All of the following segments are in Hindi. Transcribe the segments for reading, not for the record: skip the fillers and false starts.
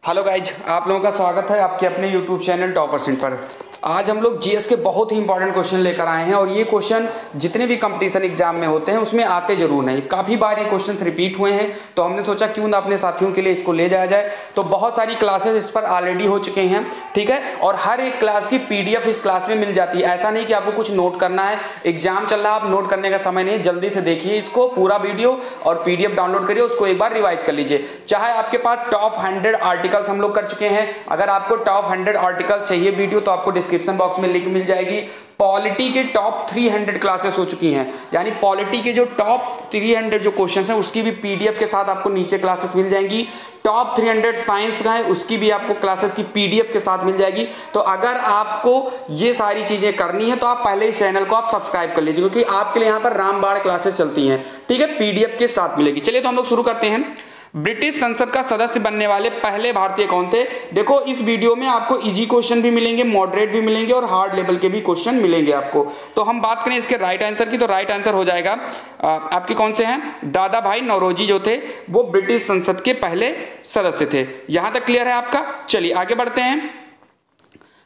हेलो गाइज, आप लोगों का स्वागत है आपके अपने यूट्यूब चैनल टॉपर पर। आज हम लोग जीएस के बहुत ही इंपॉर्टेंट क्वेश्चन लेकर आए हैं और ये क्वेश्चन जितने भी कंपटीशन एग्जाम में होते हैं उसमें आते जरूर नहीं। काफ़ी बार ये क्वेश्चंस रिपीट हुए हैं तो हमने सोचा क्यों ना अपने साथियों के लिए इसको ले जाया जाए। तो बहुत सारी क्लासेस इस पर ऑलरेडी हो चुके हैं, ठीक है, और हर एक क्लास की पीडीएफ इस क्लास में मिल जाती है। ऐसा नहीं कि आपको कुछ नोट करना है, एग्जाम चल रहा है, आप नोट करने का समय नहीं, जल्दी से देखिए इसको पूरा वीडियो और पीडीएफ डाउनलोड करिए, उसको एक बार रिवाइज कर लीजिए। चाहे आपके पास टॉप 100 आर्टिकल्स हम लोग कर चुके हैं, अगर आपको टॉप 100 आर्टिकल्स चाहिए वीडियो तो आपको डिस्क्रिप्शन बॉक्स में लिंक मिल जाएगी। पॉलिटी के टॉप 300 क्लासेस हो चुकी हैं, यानी पॉलिटी के जो टॉप 300 जो क्वेश्चंस हैं उसकी भी पीडीएफ के साथ आपको नीचे क्लासेस मिल जाएंगी। टॉप 300 साइंस का है उसकी भी आपको क्लासेस की पीडीएफ के साथ मिल जाएगी। तो अगर आपको ये सारी चीजें करनी है तो आप पहले इस चैनल को आप सब्सक्राइब कर लीजिए, क्योंकि आपके लिए यहाँ पर रामबाण क्लासेस चलती हैं, ठीक है, पीडीएफ के साथ मिलेगी। चलिए तो हम लोग शुरू करते हैं। ब्रिटिश संसद का सदस्य बनने वाले पहले भारतीय कौन थे? देखो इस वीडियो में आपको इजी क्वेश्चन भी मिलेंगे, मॉडरेट भी मिलेंगे और हार्ड लेवल के भी क्वेश्चन मिलेंगे आपको। तो हम बात करें इसके राइट आंसर की, तो राइट आंसर हो जाएगा आपके कौन से हैं, दादा भाई नौरोजी जो थे वो ब्रिटिश संसद के पहले सदस्य थे। यहां तक क्लियर है आपका? चलिए आगे बढ़ते हैं।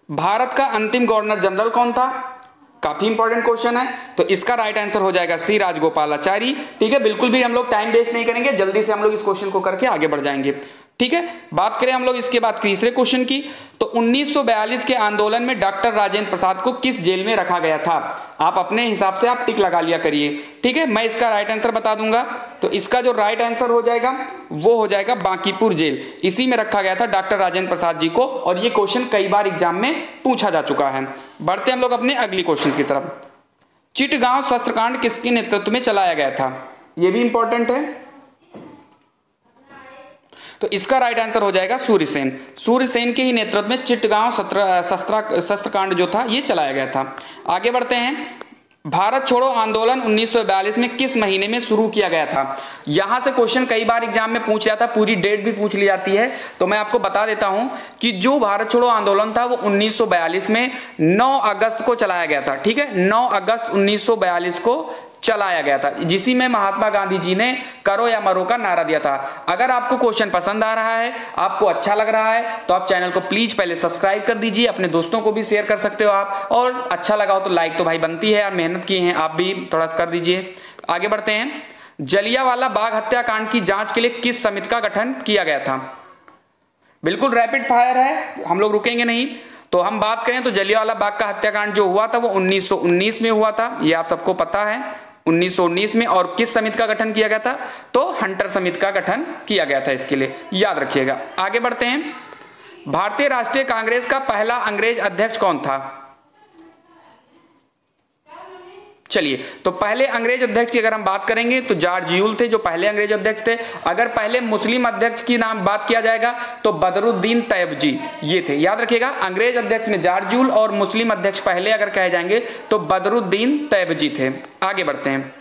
भारत का अंतिम गवर्नर जनरल कौन था? काफी इंपॉर्टेंट क्वेश्चन है, तो इसका राइट आंसर हो जाएगा सी राजगोपालाचारी, ठीक है। बिल्कुल भी हम लोग टाइम वेस्ट नहीं करेंगे, जल्दी से हम लोग इस क्वेश्चन को करके आगे बढ़ जाएंगे, ठीक है। बात करें हम लोग इसके बाद तीसरे क्वेश्चन की, तो 1942 के आंदोलन में डॉक्टर राजेंद्र प्रसाद को किस जेल में रखा गया था? आप अपने हिसाब से आप टिक लगा लिया करिए, ठीक है। मैं इसका राइट आंसर बता दूंगा, तो इसका जो राइट आंसर हो जाएगा वो हो जाएगा बांकीपुर जेल। इसी में रखा गया था डॉक्टर राजेंद्र प्रसाद जी को, और ये क्वेश्चन कई बार एग्जाम में पूछा जा चुका है। बढ़ते हम लोग अपने अगली क्वेश्चन की तरफ। चिटगांव शस्त्रकांड किसके नेतृत्व में चलाया गया था? ये भी इंपॉर्टेंट है, तो इसका राइट आंसर हो जाएगा सूर्यसेन। सूर्यसेन के ही नेतृत्व में चिटगांव शस्त्रकांड जो था ये चलाया गया था। आगे बढ़ते हैं। भारत छोड़ो आंदोलन 1942 में किस महीने में शुरू किया गया था? यहां से क्वेश्चन कई बार एग्जाम में पूछ जाता, पूरी डेट भी पूछ ली जाती है, तो मैं आपको बता देता हूं कि जो भारत छोड़ो आंदोलन था वो 1942 में 9 अगस्त को चलाया गया था, ठीक है। 9 अगस्त 1942 को चलाया गया था, जिसी में महात्मा गांधी जी ने करो या मरो का नारा दिया था। अगर आपको क्वेश्चन पसंद आ रहा है, आपको अच्छा लग रहा है, तो आप चैनल को प्लीज पहले सब्सक्राइब कर दीजिए, अपने दोस्तों को भी शेयर कर सकते हो आप, और अच्छा लगा हो तो लाइक तो भाई बनती है यार, मेहनत की है, आप भी थोड़ा कर दीजिए। आगे बढ़ते हैं। जलियांवाला बाग हत्याकांड की जांच के लिए किस समिति का गठन किया गया था? बिल्कुल रैपिड फायर है, हम लोग रुकेंगे नहीं। तो हम बात करें तो जलियांवाला बाग का हत्याकांड जो हुआ था वो 1919 में हुआ था, ये आप सबको पता है, 1919 में। और किस समिति का गठन किया गया था? तो हंटर समिति का गठन किया गया था, इसके लिए याद रखिएगा। आगे बढ़ते हैं। भारतीय राष्ट्रीय कांग्रेस का पहला अंग्रेज अध्यक्ष कौन था? चलिए, तो पहले अंग्रेज अध्यक्ष की अगर हम बात करेंगे तो जॉर्ज यूल थे जो पहले अंग्रेज अध्यक्ष थे। अगर पहले मुस्लिम अध्यक्ष की नाम बात किया जाएगा तो बदरुद्दीन तैयबजी ये थे, याद रखिएगा। अंग्रेज अध्यक्ष में जॉर्ज यूल और मुस्लिम अध्यक्ष पहले अगर कहे जाएंगे तो बदरुद्दीन तैयबजी थे। आगे बढ़ते हैं।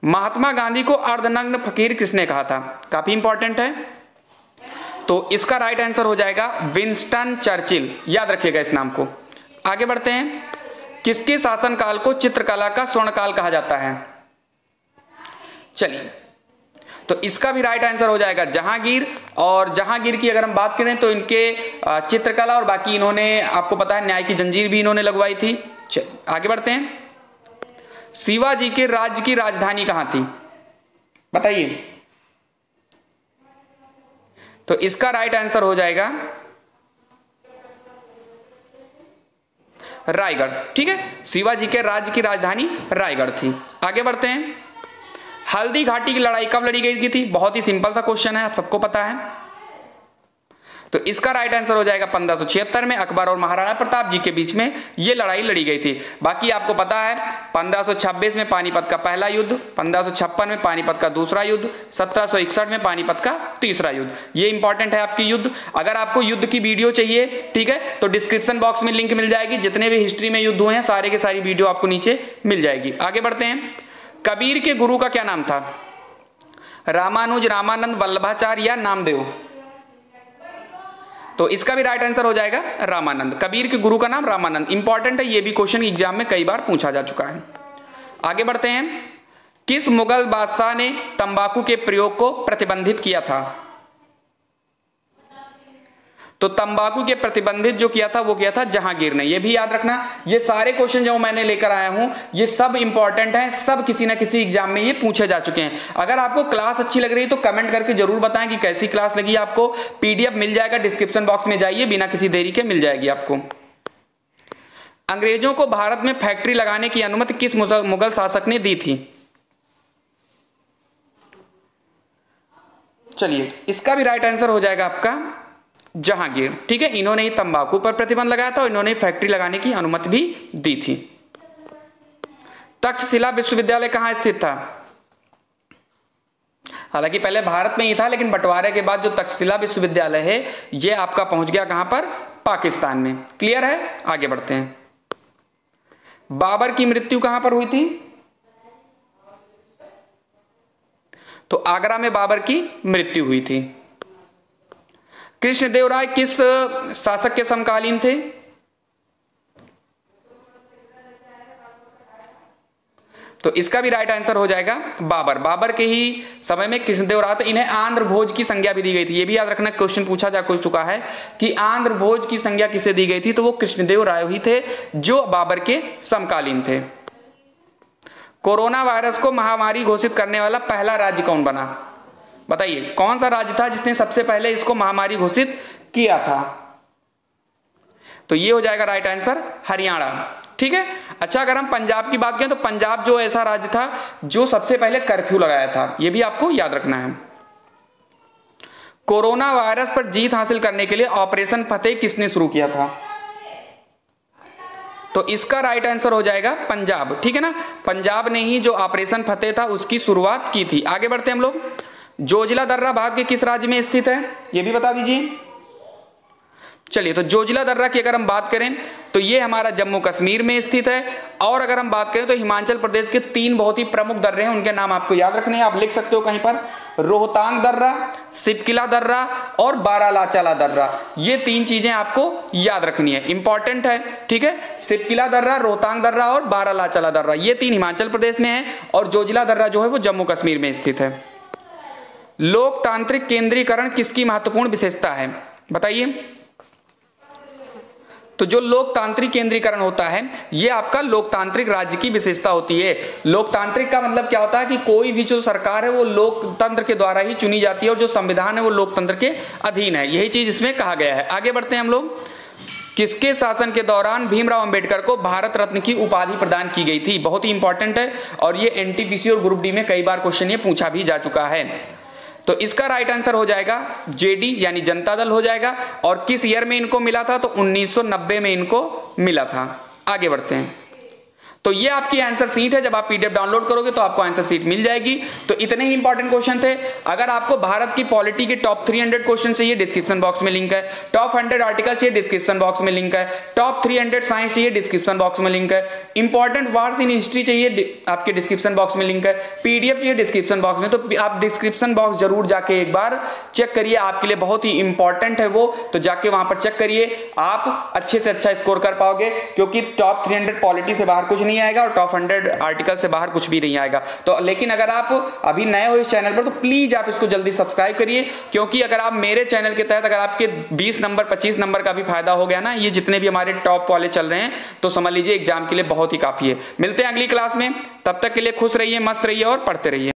महात्मा गांधी को अर्धनग्न फकीर किसने कहा था? काफी इंपॉर्टेंट है, तो इसका राइट आंसर हो जाएगा विंस्टन चर्चिल, याद रखिएगा इस नाम को। आगे बढ़ते हैं। किसके शासनकाल को चित्रकला का स्वर्णकाल कहा जाता है? चलिए, तो इसका भी राइट आंसर हो जाएगा जहांगीर। और जहांगीर की अगर हम बात करें तो इनके चित्रकला और बाकी इन्होंने, आपको पता है, न्याय की जंजीर भी इन्होंने लगवाई थी। आगे बढ़ते हैं। शिवाजी के राज्य की राजधानी कहां थी? बताइए। तो इसका राइट आंसर हो जाएगा रायगढ़, ठीक है। शिवाजी के राज्य की राजधानी रायगढ़ थी। आगे बढ़ते हैं। हल्दी घाटी की लड़ाई कब लड़ी गई थी? बहुत ही सिंपल सा क्वेश्चन है, आप सबको पता है, तो इसका राइट आंसर हो जाएगा 1576 में अकबर और महाराणा प्रताप जी के बीच में ये लड़ाई लड़ी गई थी। बाकी आपको पता है 1526 में पानीपत का पहला युद्ध, 1556 में पानीपत का दूसरा युद्ध, 1761 में पानीपत का तीसरा युद्ध। ये इंपॉर्टेंट है आपकी युद्ध। अगर आपको युद्ध की वीडियो चाहिए, ठीक है, तो डिस्क्रिप्शन बॉक्स में लिंक मिल जाएगी, जितने भी हिस्ट्री में युद्ध हुए हैं सारे के सारी वीडियो आपको नीचे मिल जाएगी। आगे बढ़ते हैं। कबीर के गुरु का क्या नाम था? रामानुज, रामानंद, वल्लभाचार्य या नामदेव? तो इसका भी राइट आंसर हो जाएगा रामानंद। कबीर के गुरु का नाम रामानंद, इंपॉर्टेंट है, ये भी क्वेश्चन एग्जाम में कई बार पूछा जा चुका है। आगे बढ़ते हैं। किस मुगल बादशाह ने तंबाकू के प्रयोग को प्रतिबंधित किया था? तो तंबाकू के प्रतिबंधित जो किया था वो किया था जहांगीर ने, ये भी याद रखना। ये सारे क्वेश्चन जो मैंने लेकर आया हूं ये सब इंपॉर्टेंट हैं, सब किसी ना किसी एग्जाम में ये पूछे जा चुके हैं। अगर आपको क्लास अच्छी लग रही है तो कमेंट करके जरूर बताएं कि कैसी क्लास लगी आपको। पीडीएफ मिल जाएगा, डिस्क्रिप्शन बॉक्स में जाइए, बिना किसी देरी के मिल जाएगी आपको। अंग्रेजों को भारत में फैक्ट्री लगाने की अनुमति किस मुगल शासक ने दी थी? चलिए, इसका भी राइट आंसर हो जाएगा आपका जहांगीर। ठीक है, इन्होंने ही तंबाकू पर प्रतिबंध लगाया था और इन्होंने फैक्ट्री लगाने की अनुमति भी दी थी। तक्षशिला विश्वविद्यालय कहां स्थित था? हालांकि पहले भारत में ही था, लेकिन बंटवारे के बाद जो तक्षशिला विश्वविद्यालय है ये आपका पहुंच गया कहां पर? पाकिस्तान में। क्लियर है, आगे बढ़ते हैं। बाबर की मृत्यु कहां पर हुई थी? तो आगरा में बाबर की मृत्यु हुई थी। कृष्णदेवराय किस शासक के समकालीन थे? तो इसका भी राइट आंसर हो जाएगा बाबर। बाबर के ही समय में कृष्णदेवराय थे। इन्हें आंध्र भोज की संज्ञा भी दी गई थी। ये भी याद रखना, क्वेश्चन पूछा जा चुका है कि आंध्र भोज की संज्ञा किसे दी गई थी, तो वो कृष्णदेवराय ही थे जो बाबर के समकालीन थे। कोरोना वायरस को महामारी घोषित करने वाला पहला राज्य कौन बना? बताइए, कौन सा राज्य था जिसने सबसे पहले इसको महामारी घोषित किया था? तो ये हो जाएगा राइट आंसर हरियाणा। ठीक है। अच्छा, अगर हम पंजाब की बात करें तो पंजाब जो ऐसा राज्य था जो सबसे पहले कर्फ्यू लगाया था, ये भी आपको याद रखना है। कोरोना वायरस पर जीत हासिल करने के लिए ऑपरेशन फतेह किसने शुरू किया था? तो इसका राइट आंसर हो जाएगा पंजाब। ठीक है ना, पंजाब ने ही जो ऑपरेशन फतेह था उसकी शुरुआत की थी। आगे बढ़ते हैं हम लोग। जोजिला दर्रा भारत के किस राज्य में स्थित है, यह भी बता दीजिए। चलिए, तो जोजिला दर्रा की अगर हम बात करें तो ये हमारा जम्मू कश्मीर में स्थित है। और अगर हम बात करें तो हिमाचल प्रदेश के 3 बहुत ही प्रमुख दर्रे हैं, उनके नाम आपको याद रखने हैं। आप लिख सकते हो कहीं पर, रोहतांग दर्रा, सिपकिला दर्रा और बारालाचाला दर्रा। ये 3 चीजें आपको याद रखनी है, इंपॉर्टेंट है। ठीक है, सिपकिला दर्रा, रोहतांग दर्रा और बारालाचाला दर्रा, ये 3 हिमाचल प्रदेश में है और जोजिला दर्रा जो है वो जम्मू कश्मीर में स्थित है। लोकतांत्रिक केंद्रीकरण किसकी महत्वपूर्ण विशेषता है, बताइए। तो जो लोकतांत्रिक केंद्रीकरण होता है ये आपका लोकतांत्रिक राज्य की विशेषता होती है। लोकतांत्रिक का मतलब क्या होता है कि कोई भी जो सरकार है वो लोकतंत्र के द्वारा ही चुनी जाती है और जो संविधान है वो लोकतंत्र के अधीन है, यही चीज इसमें कहा गया है। आगे बढ़ते हैं हम लोग। किसके शासन के दौरान भीमराव अंबेडकर को भारत रत्न की उपाधि प्रदान की गई थी? बहुत ही इंपॉर्टेंट है और ये एनटीपीसी और ग्रुप डी में कई बार क्वेश्चन ये पूछा भी जा चुका है। तो इसका राइट आंसर हो जाएगा जेडी यानी जनता दल हो जाएगा। और किस ईयर में इनको मिला था? तो 1990 में इनको मिला था। आगे बढ़ते हैं। तो ये आपकी आंसर सीट है, जब आप पीडीएफ डाउनलोड करोगे तो आपको आंसर सीट मिल जाएगी। तो इतने ही इंपॉर्टेंट क्वेश्चन थे। अगर आपको भारत की पॉलिटी के टॉप 300 क्वेश्चन चाहिए, डिस्क्रिप्शन बॉक्स में लिंक है। टॉप 100 आर्टिकल चाहिए, डिस्क्रिप्शन बॉक्स में लिंक है। टॉप 300 साइंस चाहिए, डिस्क्रिप्शन बॉक्स में लिंक है। इंपॉर्टेंट वार्स इन हिस्ट्री चाहिए, आपके डिस्क्रिप्शन बॉक्स में लिंक है। पीडीएफ चाहिए, डिस्क्रिप्शन बॉक्स में। तो आप डिस्क्रिप्शन बॉक्स जरूर जाके एक बार चेक करिए, आपके लिए बहुत ही इंपॉर्टेंट है वो। तो जाके वहां पर चेक करिए, आप अच्छे से अच्छा स्कोर कर पाओगे, क्योंकि टॉप 300 पॉलिटी से बाहर कुछ नहीं आएगा और टॉप 100 आर्टिकल से बाहर कुछ भी नहीं आएगा। तो लेकिन अगर आप अभी नए हो इस चैनल पर तो प्लीज आप इसको जल्दी सब्सक्राइब करिए, क्योंकि अगर आप मेरे चैनल के तहत अगर आपके 20 नंबर 25 नंबर का भी फायदा हो गया ना, ये जितने भी हमारे टॉप वाले चल रहे हैं, तो समझ लीजिए एग्जाम के लिए बहुत ही काफी है। मिलते हैं अगली क्लास में, तब तक के लिए खुश रहिए, मस्त रहिए और पढ़ते रहिए।